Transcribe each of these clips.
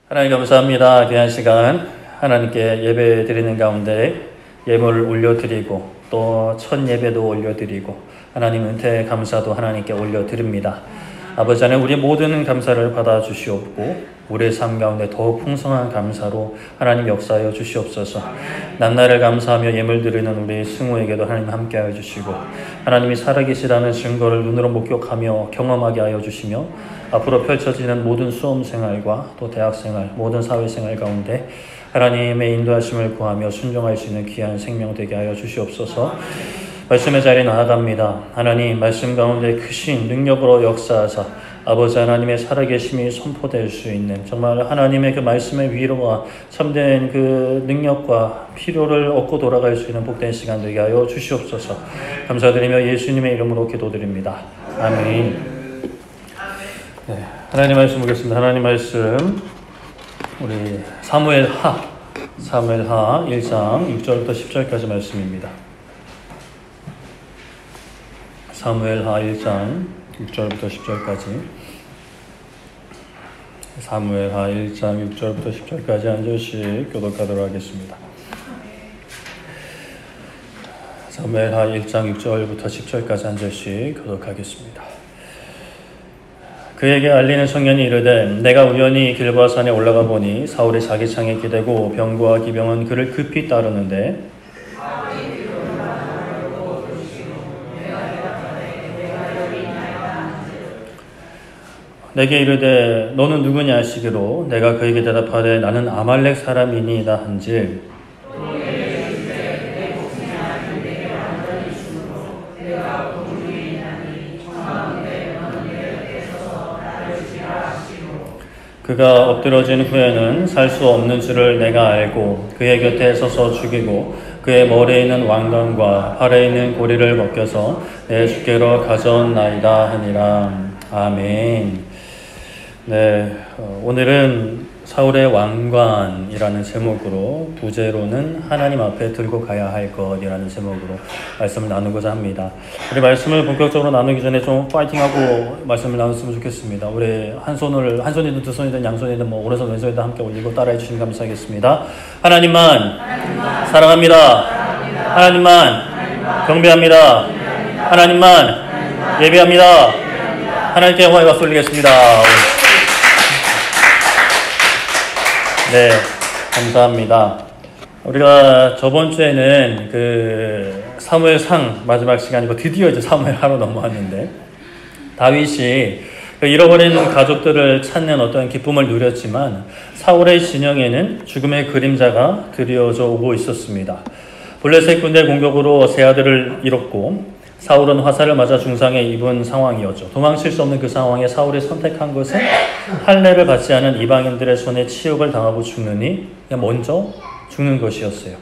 하나님 감사합니다. 귀한 시간 하나님께 예배 드리는 가운데 예물을 올려드리고 또 첫 예배도 올려드리고 하나님 은혜 감사도 하나님께 올려드립니다. 아버지 하나님 우리 모든 감사를 받아주시옵고 우리의 삶 가운데 더욱 풍성한 감사로 하나님 역사하여 주시옵소서. 난날을 감사하며 예물 드리는 우리 승우에게도 하나님 함께하여 주시고 하나님이 살아계시다는 증거를 눈으로 목격하며 경험하게 하여 주시며 앞으로 펼쳐지는 모든 수험생활과 또 대학생활 모든 사회생활 가운데 하나님의 인도하심을 구하며 순종할 수 있는 귀한 생명 되게 하여 주시옵소서. 말씀의 자리에 나아갑니다. 하나님 말씀 가운데 크신 능력으로 역사하사 아버지 하나님의 살아계심이 선포될 수 있는 정말 하나님의 그 말씀의 위로와 참된 그 능력과 필요를 얻고 돌아갈 수 있는 복된 시간 되게 하여 주시옵소서. 감사드리며 예수님의 이름으로 기도드립니다. 아멘. 네, 하나님 말씀 보겠습니다. 하나님 말씀 우리 사무엘하 1장 6절부터 10절까지 말씀입니다. 사무엘하 1장 6절부터 10절까지 사무엘하 1장 6절부터 10절까지 한 절씩 교독하도록 하겠습니다. 사무엘하 1장 6절부터 10절까지 한 절씩 교독하겠습니다. 그에게 알리는 청년이 이르되 내가 우연히 길보아 산에 올라가 보니 사울이 자기 창에 기대고 병거와 기병은 그를 급히 따르는데 내게 이르되 너는 누구냐 하시기로 내가 그에게 대답하되 나는 아말렉 사람이니이다 한즉 그가 엎드러진 후에는 살 수 없는 줄을 내가 알고 그의 곁에 서서 죽이고 그의 머리에 있는 왕관과 팔에 있는 고리를 벗겨서 내 주께로 가져온나이다 하니라. 아멘. 네, 오늘은 사울의 왕관이라는 제목으로 부제로는 하나님 앞에 들고 가야 할 것이라는 제목으로 말씀을 나누고자 합니다. 우리 말씀을 본격적으로 나누기 전에 좀 파이팅하고 말씀을 나눴으면 좋겠습니다. 우리 한 손이든 두 손이든 양손이든 오른손 왼손이든 함께 올리고 따라해 주시면 감사하겠습니다. 하나님만 사랑합니다. 하나님만 경배합니다. 하나님만 예배합니다. 하나님께 영광의 박수 올리겠습니다. 네, 감사합니다. 우리가 저번 주에는 그 사무엘상 마지막 시간이고 드디어 이제 사무엘하로 넘어왔는데 다윗이 잃어버린 가족들을 찾는 어떤 기쁨을 누렸지만 사울의 진영에는 죽음의 그림자가 드리워져 오고 있었습니다. 블레셋 군대 공격으로 세 아들을 잃었고 사울은 화살을 맞아 중상에 입은 상황이었죠. 도망칠 수 없는 그 상황에 사울이 선택한 것은 할례를 받지 않은 이방인들의 손에 치욕을 당하고 죽느니 그냥 먼저 죽는 것이었어요.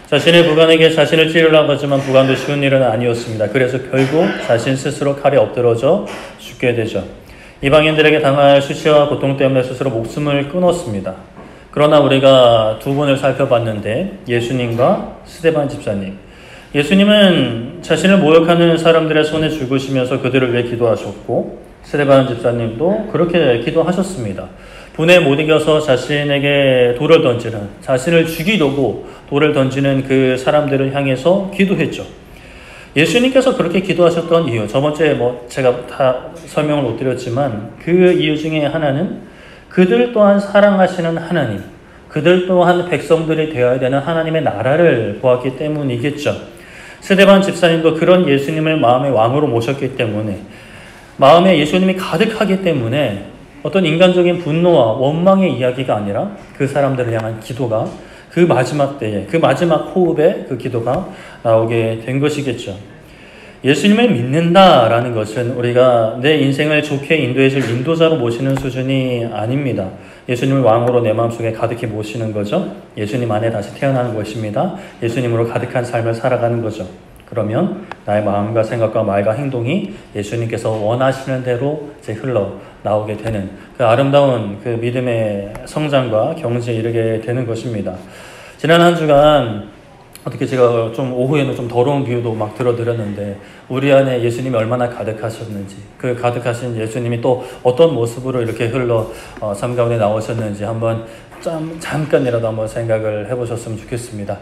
자신의 부관에게 자신을 찌르려고 하지만 부관도 쉬운 일은 아니었습니다. 그래서 결국 자신 스스로 칼에 엎드러져 죽게 되죠. 이방인들에게 당할 수치와 고통 때문에 스스로 목숨을 끊었습니다. 그러나 우리가 두 분을 살펴봤는데 예수님과 스데반 집사님, 예수님은 자신을 모욕하는 사람들의 손에 죽으시면서 그들을 위해 기도하셨고 스데반 집사님도 그렇게 기도하셨습니다. 분에 못 이겨서 자신에게 돌을 던지는, 자신을 죽이려고 돌을 던지는 그 사람들을 향해서 기도했죠. 예수님께서 그렇게 기도하셨던 이유, 저번주에 제가 다 설명을 못 드렸지만 그 이유 중에 하나는 그들 또한 사랑하시는 하나님, 그들 또한 백성들이 되어야 되는 하나님의 나라를 보았기 때문이겠죠. 스데반 집사님도 그런 예수님을 마음의 왕으로 모셨기 때문에 마음에 예수님이 가득하기 때문에 어떤 인간적인 분노와 원망의 이야기가 아니라 그 사람들을 향한 기도가 그 마지막 때에 그 마지막 호흡에 그 기도가 나오게 된 것이겠죠. 예수님을 믿는다라는 것은 우리가 내 인생을 좋게 인도해줄 인도자로 모시는 수준이 아닙니다. 예수님을 왕으로 내 마음속에 가득히 모시는 거죠. 예수님 안에 다시 태어나는 것입니다. 예수님으로 가득한 삶을 살아가는 거죠. 그러면 나의 마음과 생각과 말과 행동이 예수님께서 원하시는 대로 이제 흘러나오게 되는 그 아름다운 그 믿음의 성장과 경지에 이르게 되는 것입니다. 지난 한 주간 어떻게 제가 좀 오후에는 좀 더러운 비유도 막 들어드렸는데 우리 안에 예수님이 얼마나 가득하셨는지, 그 가득하신 예수님이 또 어떤 모습으로 이렇게 흘러 삶 가운데 나오셨는지 한번 잠깐이라도 한번 생각을 해보셨으면 좋겠습니다.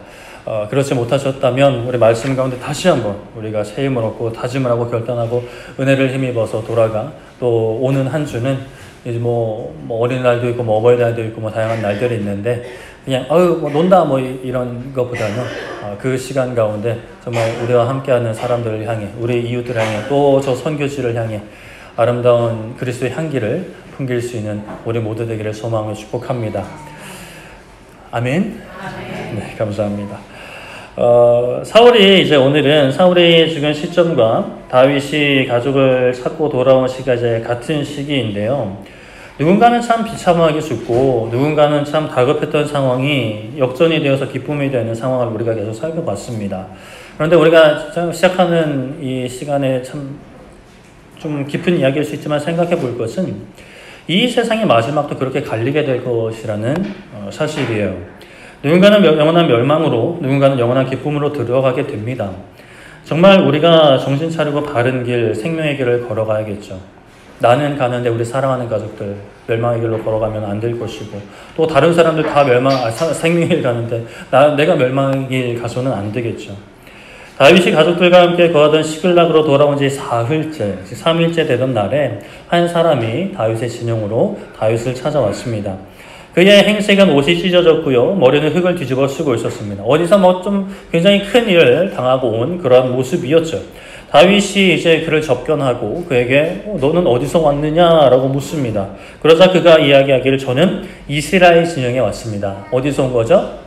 그렇지 못하셨다면 우리 말씀 가운데 다시 한번 우리가 새 힘을 얻고 다짐을 하고 결단하고 은혜를 힘입어서 돌아가 또 오는 한 주는 이제 뭐 어린이날도 있고 뭐 어버이날도 있고 뭐 다양한 날들이 있는데 그냥 뭐 논다 뭐 이런 것보다는 그 시간 가운데 정말 우리와 함께하는 사람들을 향해, 우리 이웃들을 향해, 또 저 선교지를 향해 아름다운 그리스도의 향기를 풍길 수 있는 우리 모두 되기를 소망을 축복합니다. 아멘. 네, 감사합니다. 사울이 이제 오늘은 사울의 죽은 시점과 다윗이 가족을 찾고 돌아온 시기가 이제 같은 시기인데요. 누군가는 참 비참하게 죽고 누군가는 참 다급했던 상황이 역전이 되어서 기쁨이 되는 상황을 우리가 계속 살펴봤습니다. 그런데 우리가 시작하는 이 시간에 참 좀 깊은 이야기일 수 있지만 생각해 볼 것은 이 세상의 마지막도 그렇게 갈리게 될 것이라는 사실이에요. 누군가는 영원한 멸망으로, 누군가는 영원한 기쁨으로 들어가게 됩니다. 정말 우리가 정신 차리고 바른 길, 생명의 길을 걸어가야겠죠. 나는 가는데 우리 사랑하는 가족들 멸망의 길로 걸어가면 안 될 것이고, 또 다른 사람들 다 생명의 길 가는데 내가 멸망의 길 가서는 안 되겠죠. 다윗이 가족들과 함께 거하던 시글락으로 돌아온 지 4일째, 3일째 되던 날에 한 사람이 다윗의 진영으로 다윗을 찾아왔습니다. 그의 행색은 옷이 찢어졌고요. 머리는 흙을 뒤집어 쓰고 있었습니다. 어디서 좀 굉장히 큰 일을 당하고 온 그러한 모습이었죠. 다윗이 이제 그를 접견하고 그에게 너는 어디서 왔느냐라고 묻습니다. 그러자 그가 이야기하기를 저는 이스라엘 진영에 왔습니다. 어디서 온 거죠?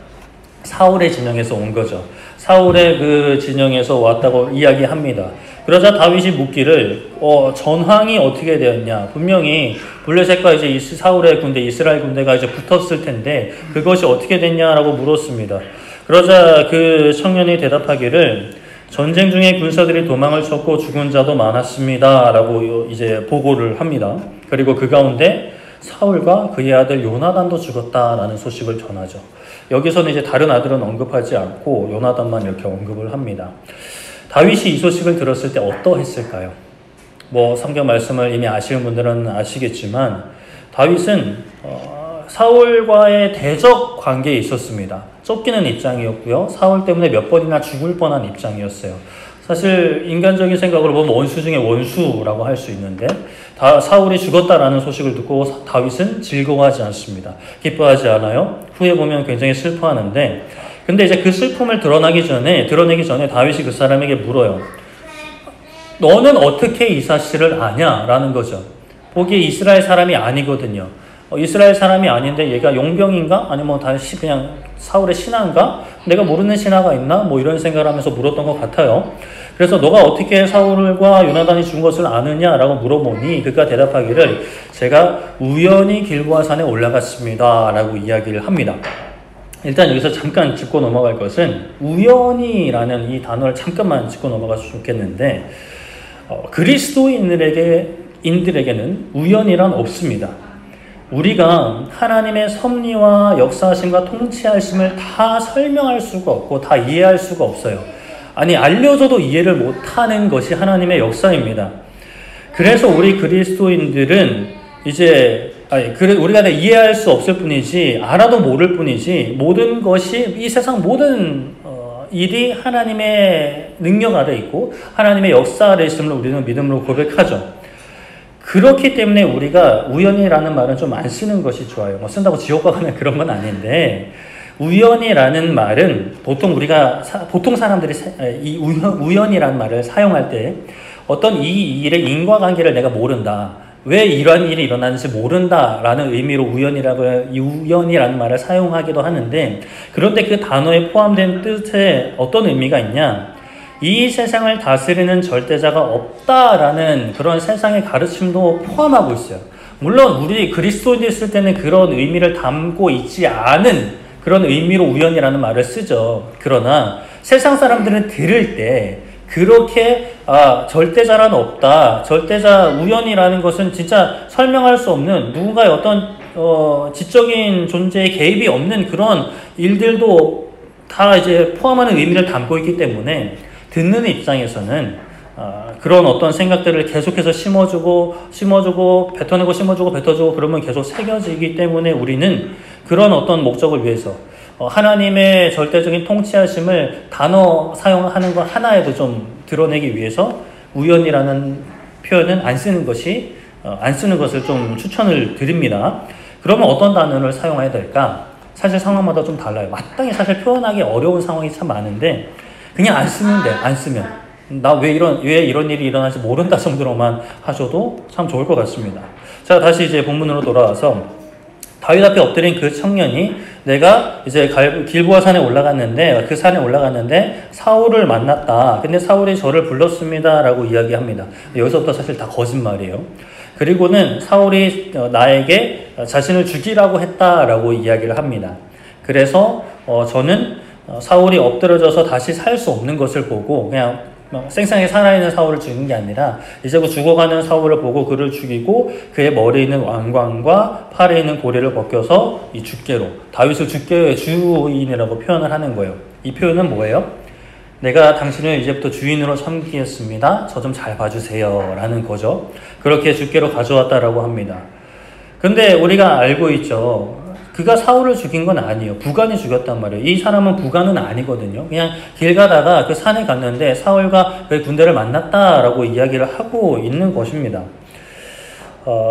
사울의 진영에서 온 거죠. 사울의 그 진영에서 왔다고 이야기합니다. 그러자 다윗이 묻기를 전황이 어떻게 되었냐. 분명히 블레셋과 이제 사울의 군대, 이스라엘 군대가 이제 붙었을 텐데 그것이 어떻게 됐냐라고 물었습니다. 그러자 그 청년이 대답하기를 전쟁 중에 군사들이 도망을 쳤고 죽은 자도 많았습니다 라고 이제 보고를 합니다. 그리고 그 가운데 사울과 그의 아들 요나단도 죽었다라는 소식을 전하죠. 여기서는 이제 다른 아들은 언급하지 않고 요나단만 이렇게 언급을 합니다. 다윗이 이 소식을 들었을 때 어떠했을까요? 성경 말씀을 이미 아시는 분들은 아시겠지만 다윗은 사울과의 대적 관계에 있었습니다. 쫓기는 입장이었고요. 사울 때문에 몇 번이나 죽을 뻔한 입장이었어요. 사실 인간적인 생각으로 보면 원수 중에 원수라고 할 수 있는데 사울이 죽었다라는 소식을 듣고 다윗은 즐거워하지 않습니다. 기뻐하지 않아요. 후에 보면 굉장히 슬퍼하는데 근데 이제 그 슬픔을 드러내기 전에 다윗이 그 사람에게 물어요. 너는 어떻게 이 사실을 아냐? 라는 거죠. 보기에 이스라엘 사람이 아니거든요. 이스라엘 사람이 아닌데 얘가 용병인가? 아니면 다시 그냥 사울의 신하인가? 내가 모르는 신하가 있나? 이런 생각을 하면서 물었던 것 같아요. 그래서 너가 어떻게 사울과 요나단이 죽은 것을 아느냐라고 물어보니 그가 대답하기를 제가 우연히 길보아 산에 올라갔습니다 라고 이야기를 합니다. 일단 여기서 잠깐 짚고 넘어갈 것은 우연히라는 이 단어를 잠깐만 짚고 넘어가서 좋겠는데 그리스도인들에게는 우연이란 없습니다. 우리가 하나님의 섭리와 역사하심과 통치하심을 다 설명할 수가 없고 다 이해할 수가 없어요. 아니 알려줘도 이해를 못하는 것이 하나님의 역사입니다. 그래서 우리 그리스도인들은 우리가 이해할 수 없을 뿐이지 알아도 모를 뿐이지 모든 것이 이 세상 모든 일이 하나님의 능력 아래 있고 하나님의 역사 아래 있음을 우리는 믿음으로 고백하죠. 그렇기 때문에 우리가 우연이라는 말은 좀 안 쓰는 것이 좋아요. 쓴다고 지옥 가거나 그런 건 아닌데 우연이라는 말은 보통 사람들이 이 우연이라는 말을 사용할 때 어떤 이 일의 인과관계를 내가 모른다. 왜 이러한 일이 일어나는지 모른다라는 의미로 우연이라는 말을 사용하기도 하는데 그런데 그 단어에 포함된 뜻에 어떤 의미가 있냐? 이 세상을 다스리는 절대자가 없다라는 그런 세상의 가르침도 포함하고 있어요. 물론 우리 그리스도인이 쓸 때는 그런 의미를 담고 있지 않은 그런 의미로 우연이라는 말을 쓰죠. 그러나 세상 사람들은 들을 때 그렇게 절대자란 없다. 절대자 우연이라는 것은 진짜 설명할 수 없는 누군가의 어떤 지적인 존재의 개입이 없는 그런 일들도 다 이제 포함하는 의미를 담고 있기 때문에 듣는 입장에서는 그런 어떤 생각들을 계속해서 심어주고 뱉어내고 심어주고 뱉어주고 그러면 계속 새겨지기 때문에 우리는 그런 어떤 목적을 위해서 하나님의 절대적인 통치하심을 단어 사용하는 것 하나에도 좀 드러내기 위해서 우연이라는 표현은 안 쓰는 것을 좀 추천을 드립니다. 그러면 어떤 단어를 사용해야 될까? 사실 상황마다 좀 달라요. 마땅히 사실 표현하기 어려운 상황이 참 많은데 그냥 안 쓰면 돼. 안 쓰면 나 왜 이런 일이 일어나지 모른다 정도로만 하셔도 참 좋을 것 같습니다. 자, 다시 이제 본문으로 돌아와서 다윗 앞에 엎드린 그 청년이 내가 이제 길보아 산에 올라갔는데 그 산에 올라갔는데 사울을 만났다. 근데 사울이 저를 불렀습니다라고 이야기합니다. 여기서부터 사실 다 거짓말이에요. 그리고는 사울이 나에게 자신을 죽이라고 했다라고 이야기를 합니다. 그래서 저는 사울이 엎드려져서 다시 살 수 없는 것을 보고 그냥 생생하게 살아있는 사울을 죽이는 게 아니라 이제 그 죽어가는 사울을 보고 그를 죽이고 그의 머리에 있는 왕관과 팔에 있는 고리를 벗겨서 이 줍게로 다윗을 줍게의 주인이라고 표현을 하는 거예요. 이 표현은 뭐예요? 내가 당신을 이제부터 주인으로 삼겠습니다. 저 좀 잘 봐주세요 라는 거죠. 그렇게 줍게로 가져왔다라고 합니다. 근데 우리가 알고 있죠. 그가 사울을 죽인 건 아니에요. 부간이 죽였단 말이에요. 이 사람은 부간은 아니거든요. 그냥 길 가다가 그 산에 갔는데 사울과 그의 군대를 만났다라고 이야기를 하고 있는 것입니다.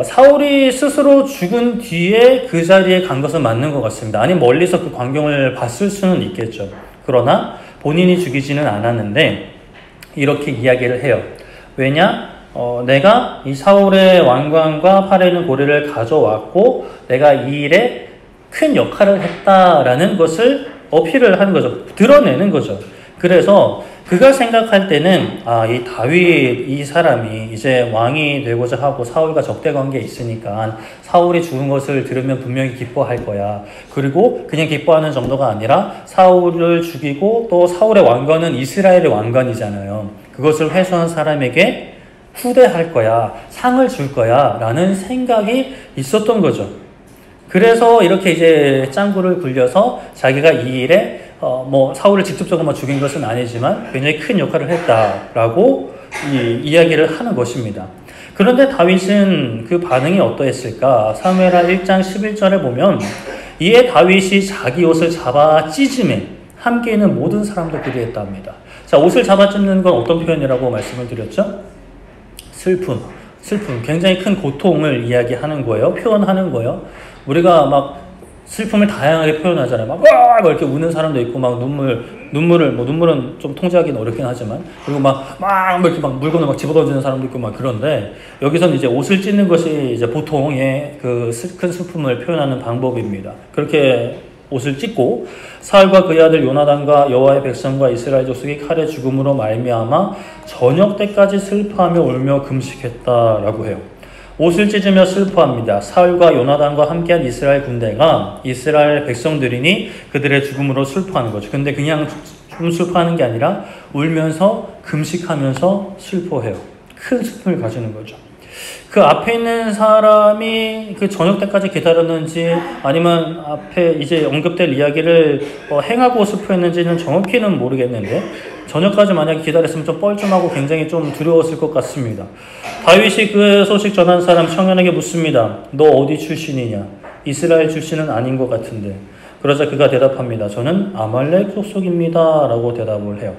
사울이 스스로 죽은 뒤에 그 자리에 간 것은 맞는 것 같습니다. 아니 멀리서 그 광경을 봤을 수는 있겠죠. 그러나 본인이 죽이지는 않았는데 이렇게 이야기를 해요. 왜냐? 내가 이 사울의 왕관과 팔에 있는 고리를 가져왔고 내가 이 일에 큰 역할을 했다라는 것을 어필을 하는 거죠. 드러내는 거죠. 그래서 그가 생각할 때는 이 다윗 이 사람이 이제 왕이 되고자 하고 사울과 적대 관계에 있으니까 사울이 죽은 것을 들으면 분명히 기뻐할 거야. 그리고 그냥 기뻐하는 정도가 아니라 사울을 죽이고 또 사울의 왕관은 이스라엘의 왕관이잖아요. 그것을 회수한 사람에게 후대할 거야. 상을 줄 거야. 라는 생각이 있었던 거죠. 그래서 이렇게 이제 짱구를 굴려서 자기가 이 일에 사울을 직접적으로 죽인 것은 아니지만 굉장히 큰 역할을 했다라고 이야기를 하는 것입니다. 그런데 다윗은 그 반응이 어떠했을까? 사무엘하 1장 11절에 보면 이에 다윗이 자기 옷을 잡아 찢음에 함께 있는 모든 사람도 그리했답니다. 자, 옷을 잡아 찢는 건 어떤 표현이라고 말씀을 드렸죠? 슬픔, 굉장히 큰 고통을 이야기하는 거예요. 표현하는 거예요. 우리가 막 슬픔을 다양하게 표현하잖아요. 막 이렇게 우는 사람도 있고, 막 눈물은 좀 통제하기는 어렵긴 하지만, 그리고 이렇게 물건을 막 집어던지는 사람도 있고, 그런데, 여기서는 이제 옷을 찢는 것이 이제 보통의 그 큰 슬픔을 표현하는 방법입니다. 그렇게 옷을 찢고, 사울과 그의 아들 요나단과 여호와의 백성과 이스라엘 족속이 칼의 죽음으로 말미암아 저녁 때까지 슬퍼하며 울며 금식했다라고 해요. 옷을 찢으며 슬퍼합니다. 사울과 요나단과 함께한 이스라엘 군대가 이스라엘 백성들이니 그들의 죽음으로 슬퍼하는 거죠. 근데 그냥 슬퍼하는 게 아니라 울면서 금식하면서 슬퍼해요. 큰 슬픔을 가지는 거죠. 그 앞에 있는 사람이 그 저녁 때까지 기다렸는지 아니면 앞에 이제 언급될 이야기를 행하고 슬퍼했는지는 정확히는 모르겠는데 저녁까지 만약에 기다렸으면 좀 뻘쭘하고 굉장히 좀 두려웠을 것 같습니다. 다윗이 그 소식 전한 사람 청년에게 묻습니다. 너 어디 출신이냐? 이스라엘 출신은 아닌 것 같은데. 그러자 그가 대답합니다. 저는 아말렉 족속입니다. 라고 대답을 해요.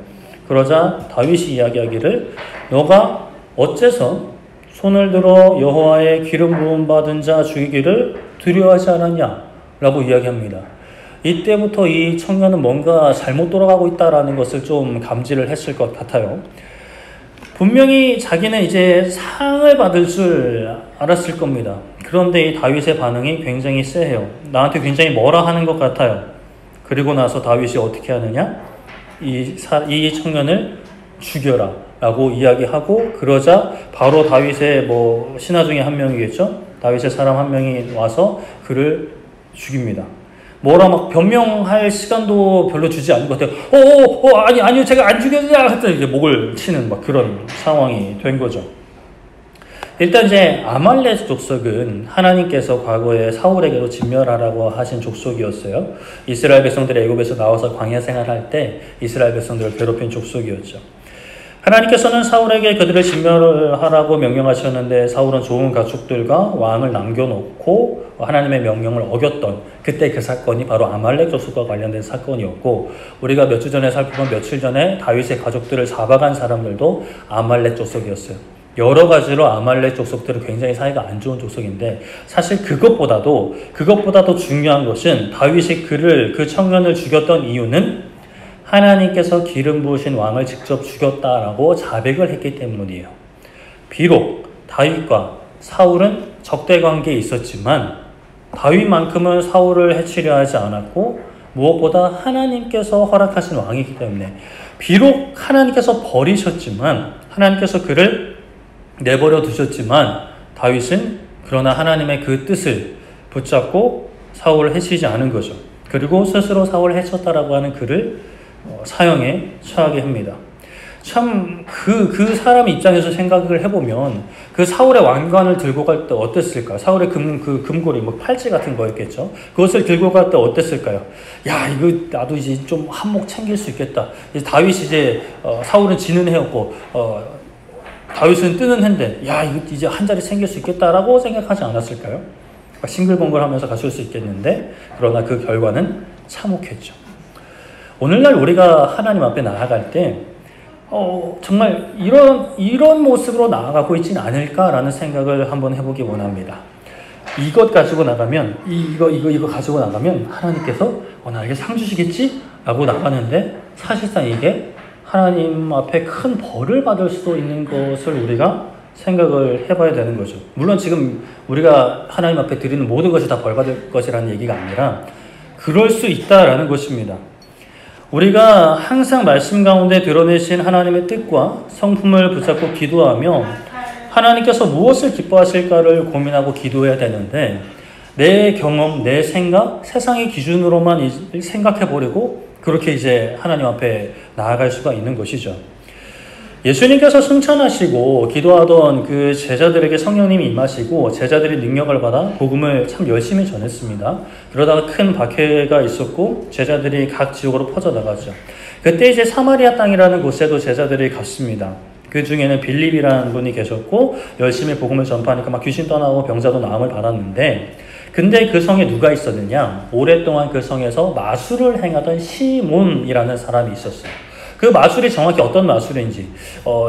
그러자 다윗이 이야기하기를 너가 어째서 손을 들어 여호와의 기름 부음 받은 자 죽이기를 두려워하지 않았냐? 라고 이야기합니다. 이때부터 이 청년은 뭔가 잘못 돌아가고 있다라는 것을 좀 감지를 했을 것 같아요. 분명히 자기는 이제 상을 받을 줄 알았을 겁니다. 그런데 이 다윗의 반응이 굉장히 쎄해요. 나한테 굉장히 뭐라 하는 것 같아요. 그리고 나서 다윗이 어떻게 하느냐? 이 청년을 죽여라 라고 이야기하고 그러자 바로 다윗의 신하 중에 한 명이겠죠? 다윗의 사람 한 명이 와서 그를 죽입니다. 뭐라 변명할 시간도 별로 주지 않은 것 같아요. 아니요, 제가 안 죽였냐? 했더니 이제 목을 치는 그런 상황이 된 거죠. 일단 이제 아말렉 족속은 하나님께서 과거에 사울에게도 진멸하라고 하신 족속이었어요. 이스라엘 백성들이 애굽에서 나와서 광야 생활할 때 이스라엘 백성들을 괴롭힌 족속이었죠. 하나님께서는 사울에게 그들을 진멸하라고 명령하셨는데 사울은 좋은 가축들과 왕을 남겨놓고 하나님의 명령을 어겼던 그때 그 사건이 바로 아말렉 족속과 관련된 사건이었고, 우리가 몇 주 전에 살펴본 며칠 전에 다윗의 가족들을 잡아간 사람들도 아말렉 족속이었어요. 여러 가지로 아말렉 족속들은 굉장히 사이가 안 좋은 족속인데, 사실 그것보다도 중요한 것은 다윗이 그 청년을 죽였던 이유는 하나님께서 기름 부으신 왕을 직접 죽였다라고 자백을 했기 때문이에요. 비록 다윗과 사울은 적대 관계에 있었지만 다윗만큼은 사울을 해치려 하지 않았고, 무엇보다 하나님께서 허락하신 왕이기 때문에, 비록 하나님께서 버리셨지만, 하나님께서 그를 내버려 두셨지만, 다윗은 그러나 하나님의 그 뜻을 붙잡고 사울을 해치지 않은 거죠. 그리고 스스로 사울을 해쳤다라고 하는 그를 사형에 처하게 합니다. 참 그 사람 입장에서 생각을 해보면 그 사울의 왕관을 들고 갈 때 어땠을까? 사울의 금고리, 팔찌 같은 거였겠죠. 그것을 들고 갈 때 어땠을까요? 야, 이거 나도 이제 좀 한몫 챙길 수 있겠다. 이제 다윗이 사울은 지는 해였고 다윗은 뜨는 해인데, 야, 이거 이제 한 자리 챙길 수 있겠다라고 생각하지 않았을까요? 싱글벙글하면서 갔을 수 있겠는데, 그러나 그 결과는 참혹했죠. 오늘날 우리가 하나님 앞에 나아갈 때 정말 이런 모습으로 나아가고 있지는 않을까라는 생각을 한번 해보기 원합니다. 이것 가지고 나가면 이거 가지고 나가면 하나님께서 나에게 상 주시겠지? 라고 나가는데, 사실상 이게 하나님 앞에 큰 벌을 받을 수도 있는 것을 우리가 생각을 해봐야 되는 거죠. 물론 지금 우리가 하나님 앞에 드리는 모든 것이 다 벌 받을 것이라는 얘기가 아니라 그럴 수 있다라는 것입니다. 우리가 항상 말씀 가운데 드러내신 하나님의 뜻과 성품을 붙잡고 기도하며 하나님께서 무엇을 기뻐하실까를 고민하고 기도해야 되는데, 내 경험, 내 생각, 세상의 기준으로만 생각해버리고 그렇게 이제 하나님 앞에 나아갈 수가 있는 것이죠. 예수님께서 승천하시고 기도하던 그 제자들에게 성령님이 임하시고 제자들이 능력을 받아 복음을 참 열심히 전했습니다. 그러다가 큰 박해가 있었고 제자들이 각 지역으로 퍼져나가죠. 그때 이제 사마리아 땅이라는 곳에도 제자들이 갔습니다. 그 중에는 빌립이라는 분이 계셨고 열심히 복음을 전파하니까 막 귀신 떠나고 병자도 나음을 받았는데, 근데 그 성에 누가 있었느냐? 오랫동안 그 성에서 마술을 행하던 시몬이라는 사람이 있었어요. 그 마술이 정확히 어떤 마술인지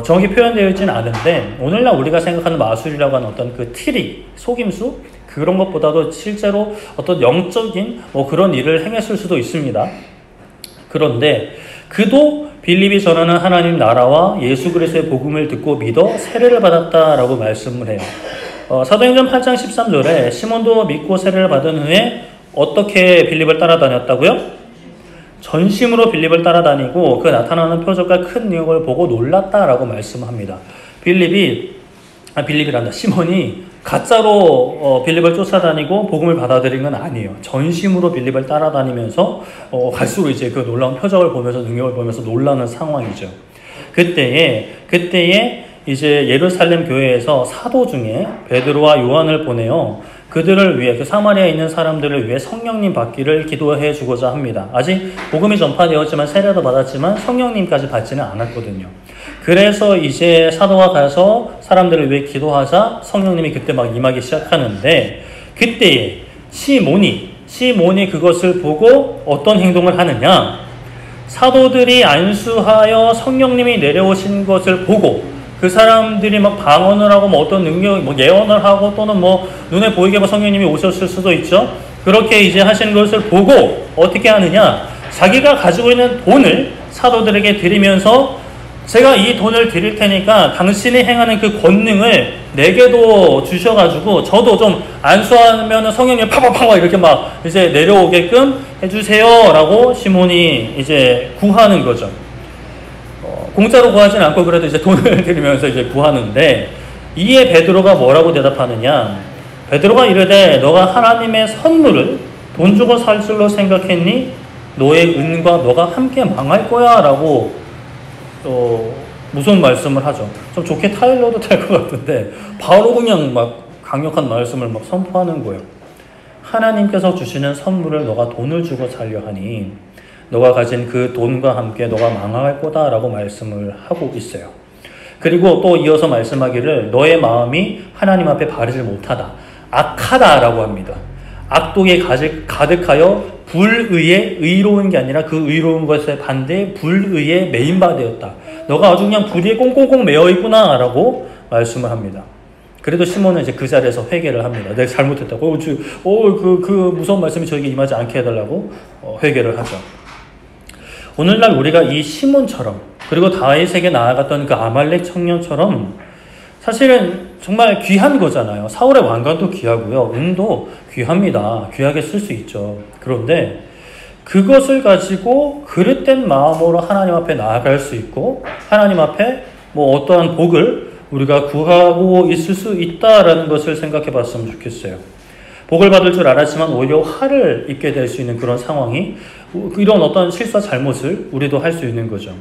정확히 표현되어 있지는 않은데, 오늘날 우리가 생각하는 마술이라고 하는 어떤 그 트릭, 속임수, 그런 것보다도 실제로 어떤 영적인 그런 일을 행했을 수도 있습니다. 그런데 그도 빌립이 전하는 하나님 나라와 예수 그리스도의 복음을 듣고 믿어 세례를 받았다라고 말씀을 해요. 사도행전 8장 13절에 시몬도 믿고 세례를 받은 후에 어떻게 빌립을 따라다녔다고요? 전심으로 빌립을 따라다니고 그 나타나는 표적과 큰 능력을 보고 놀랐다라고 말씀합니다. 시몬이 가짜로 빌립을 쫓아다니고 복음을 받아들인 건 아니에요. 전심으로 빌립을 따라다니면서 갈수록 이제 그 놀라운 표적을 보면서 능력을 보면서 놀라는 상황이죠. 그때에 이제 예루살렘 교회에서 사도 중에 베드로와 요한을 보내요. 그들을 위해, 그 사마리아에 있는 사람들을 위해 성령님 받기를 기도해 주고자 합니다. 아직 복음이 전파되었지만 세례도 받았지만 성령님까지 받지는 않았거든요. 그래서 이제 사도가 가서 사람들을 위해 기도하자 성령님이 그때 막 임하기 시작하는데, 그때에 시몬이 그것을 보고 어떤 행동을 하느냐? 사도들이 안수하여 성령님이 내려오신 것을 보고 그 사람들이 막 방언을 하고 어떤 능력, 예언을 하고 또는 눈에 보이게 성령님이 오셨을 수도 있죠. 그렇게 이제 하시는 것을 보고 어떻게 하느냐? 자기가 가지고 있는 돈을 사도들에게 드리면서 제가 이 돈을 드릴 테니까 당신이 행하는 그 권능을 내게도 주셔가지고 저도 좀 안수하면 성령님이 팍팍팍 이렇게 막 이제 내려오게끔 해주세요라고 시몬이 이제 구하는 거죠. 공짜로 구하진 않고 그래도 이제 돈을 드리면서 이제 구하는데, 이에 베드로가 뭐라고 대답하느냐? 베드로가 이르되 너가 하나님의 선물을 돈 주고 살 줄로 생각했니? 너의 은과 너가 함께 망할 거야 라고 무서운 말씀을 하죠. 좀 좋게 타일러도 될 것 같은데 바로 그냥 막 강력한 말씀을 막 선포하는 거예요. 하나님께서 주시는 선물을 너가 돈을 주고 살려 하니 너가 가진 그 돈과 함께 너가 망할 거다 라고 말씀을 하고 있어요. 그리고 또 이어서 말씀하기를 너의 마음이 하나님 앞에 바르지 못하다, 악하다 라고 합니다. 악독에 가득하여 불의에 의로운 게 아니라 그 의로운 것에 반대 불의에 메인바 되었다. 너가 아주 그냥 불의에 꽁꽁꽁 매여 있구나 라고 말씀을 합니다. 그래도 시몬은 이제 그 자리에서 회개를 합니다. 내가 잘못했다고. 그 무서운 말씀이 저에게 임하지 않게 해달라고 회개를 하죠. 오늘날 우리가 이 시몬처럼 그리고 다윗에게 나아갔던 그 아말렉 청년처럼 사실은 정말 귀한 거잖아요. 사울의 왕관도 귀하고요. 은도 귀합니다. 귀하게 쓸 수 있죠. 그런데 그것을 가지고 그릇된 마음으로 하나님 앞에 나아갈 수 있고 하나님 앞에 뭐 어떠한 복을 우리가 구하고 있을 수 있다라는 것을 생각해 봤으면 좋겠어요. 복을 받을 줄 알았지만 오히려 화를 입게 될 수 있는 그런 상황이 이런 어떤 실수와 잘못을 우리도 할 수 있는 거죠.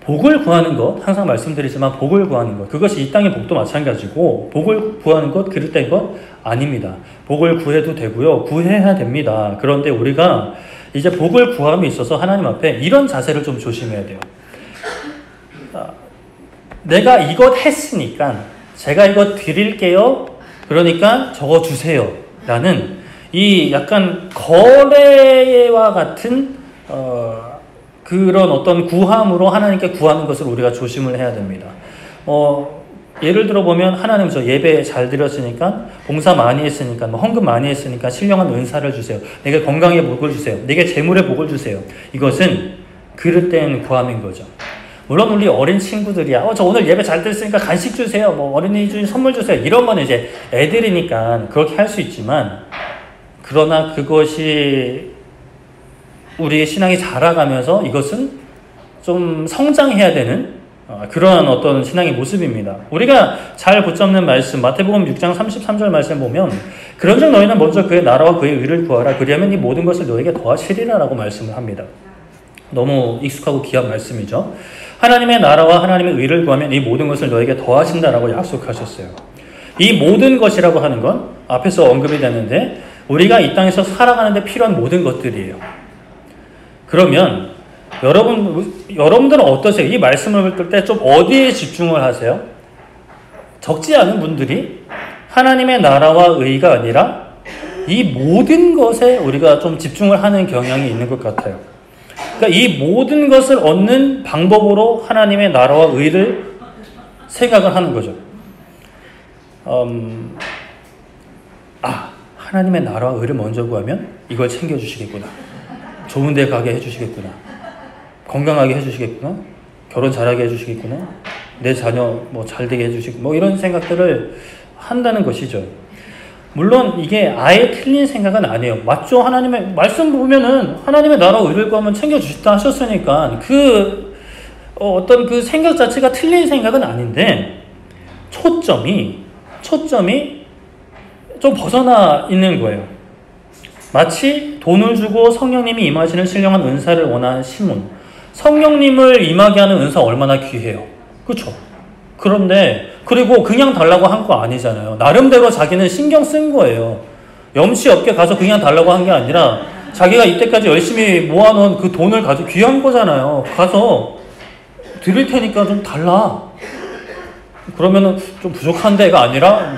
복을 구하는 것, 항상 말씀드리지만 복을 구하는 것, 그것이 이 땅의 복도 마찬가지고 복을 구하는 것, 그릇된 것 아닙니다. 복을 구해도 되고요. 구해야 됩니다. 그런데 우리가 이제 복을 구함에 있어서 하나님 앞에 이런 자세를 좀 조심해야 돼요. 내가 이것 했으니까 제가 이거 드릴게요. 그러니까 저거 주세요. 라는 이 약간 거래와 같은 그런 어떤 구함으로 하나님께 구하는 것을 우리가 조심을 해야 됩니다. 예를 들어 보면 하나님 저 예배 잘 드렸으니까 봉사 많이 했으니까 헌금 많이 했으니까 신령한 은사를 주세요. 내게 건강의 복을 주세요. 내게 재물의 복을 주세요. 이것은 그릇된 구함인 거죠. 물론 우리 어린 친구들이야. 저 오늘 예배 잘 드렸으니까 간식 주세요. 뭐 어린이 중에 선물 주세요. 이런 거는 이제 애들이니까 그렇게 할 수 있지만 그러나 그것이 우리의 신앙이 자라가면서 이것은 좀 성장해야 되는 그러한 어떤 신앙의 모습입니다. 우리가 잘 붙잡는 말씀 마태복음 6장 33절 말씀 보면 그런즉 너희는 먼저 그의 나라와 그의 의를 구하라. 그리하면 이 모든 것을 너에게 더하시리라 라고 말씀을 합니다. 너무 익숙하고 귀한 말씀이죠. 하나님의 나라와 하나님의 의를 구하면 이 모든 것을 너에게 더하신다라고 약속하셨어요. 이 모든 것이라고 하는 건 앞에서 언급이 됐는데 우리가 이 땅에서 살아가는 데 필요한 모든 것들이에요. 그러면 여러분들은 어떠세요? 이 말씀을 볼 때 좀 어디에 집중을 하세요? 적지 않은 분들이 하나님의 나라와 의가 아니라 이 모든 것에 우리가 좀 집중을 하는 경향이 있는 것 같아요. 그러니까 이 모든 것을 얻는 방법으로 하나님의 나라와 의를 생각을 하는 거죠. 하나님의 나라와 의를 먼저 구하면 이걸 챙겨주시겠구나. 좋은 데 가게 해주시겠구나. 건강하게 해주시겠구나. 결혼 잘하게 해주시겠구나. 내 자녀 뭐 잘되게 해주시고 뭐 이런 생각들을 한다는 것이죠. 물론 이게 아예 틀린 생각은 아니에요. 맞죠? 하나님의 말씀 보면은 하나님의 나라와 의를 구하면 챙겨주시다 하셨으니까 어떤 그 생각 자체가 틀린 생각은 아닌데 초점이 좀 벗어나 있는 거예요. 마치 돈을 주고 성령님이 임하시는 신령한 은사를 원하는 시몬. 성령님을 임하게 하는 은사 얼마나 귀해요. 그렇죠? 그런데 그리고 그냥 달라고 한 거 아니잖아요. 나름대로 자기는 신경 쓴 거예요. 염치 없게 가서 그냥 달라고 한 게 아니라 자기가 이때까지 열심히 모아놓은 그 돈을 가지고 귀한 거잖아요. 가서 드릴 테니까 좀 달라. 그러면은 좀 부족한데가 아니라